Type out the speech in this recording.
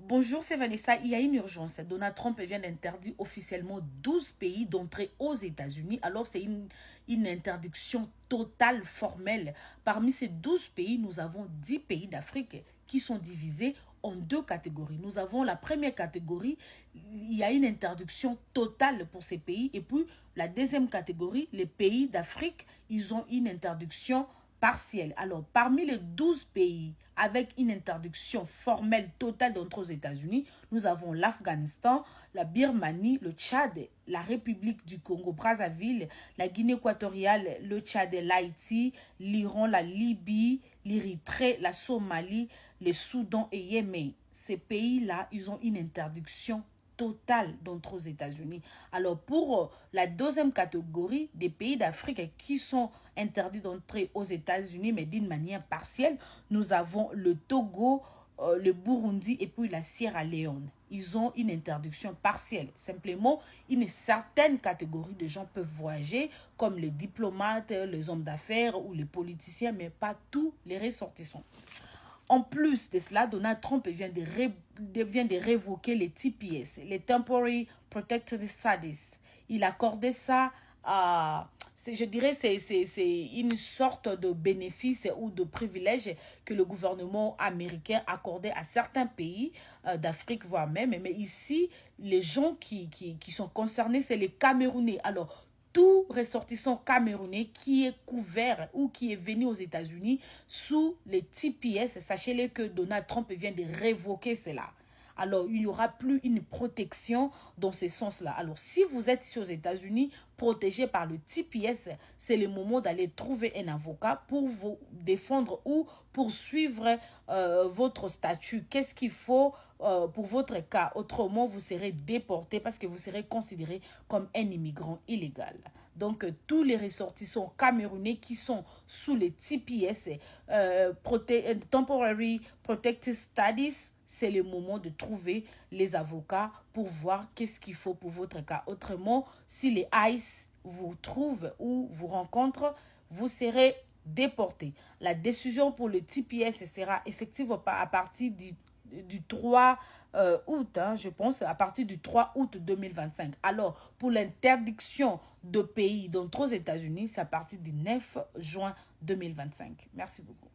Bonjour, c'est Vanessa. Il y a une urgence. Donald Trump vient d'interdire officiellement 12 pays d'entrer aux États-Unis. Alors, c'est une interdiction totale, formelle. Parmi ces 12 pays, nous avons 10 pays d'Afrique qui sont divisés en deux catégories. Nous avons la première catégorie, il y a une interdiction totale pour ces pays. Et puis, la deuxième catégorie, les pays d'Afrique, ils ont une interdiction partielle. Alors, parmi les 12 pays avec une interdiction formelle totale d'entrer aux États-Unis, nous avons l'Afghanistan, la Birmanie, le Tchad, la République du Congo-Brazzaville, la Guinée équatoriale, le Tchad et l'Haïti, l'Iran, la Libye, l'Érythrée, la Somalie, le Soudan et Yémen. Ces pays-là, ils ont une interdiction totale d'entrer aux États-Unis. Alors, pour la deuxième catégorie des pays d'Afrique qui sont interdits d'entrer aux États-Unis, mais d'une manière partielle, nous avons le Togo, le Burundi et puis la Sierra Leone. Ils ont une interdiction partielle. Simplement, une certaine catégorie de gens peuvent voyager, comme les diplomates, les hommes d'affaires ou les politiciens, mais pas tous les ressortissants. En plus de cela, Donald Trump vient de révoquer les TPS, les Temporary Protected Status. Il accordait ça à, je dirais, c'est une sorte de bénéfice ou de privilège que le gouvernement américain accordait à certains pays d'Afrique, voire même. Mais ici, les gens qui sont concernés, c'est les Camerounais. Alors, tout ressortissant camerounais qui est couvert ou qui est venu aux États-Unis sous les TPS, sachez-le que Donald Trump vient de révoquer cela. Alors, il n'y aura plus une protection dans ce sens-là. Alors, si vous êtes ici aux États-Unis, protégé par le TPS, c'est le moment d'aller trouver un avocat pour vous défendre ou poursuivre votre statut. Qu'est-ce qu'il faut pour votre cas? Autrement, vous serez déporté parce que vous serez considéré comme un immigrant illégal. Donc, tous les ressortissants camerounais qui sont sous les TPS, Temporary Protected Status, c'est le moment de trouver les avocats pour voir qu'est-ce qu'il faut pour votre cas. Autrement, si les ICE vous trouvent ou vous rencontrent, vous serez déporté. La décision pour le TPS sera effective à partir du 3 août, je pense, à partir du 3 août 2025. Alors, pour l'interdiction de pays d'entrer aux États-Unis, c'est à partir du 9 juin 2025. Merci beaucoup.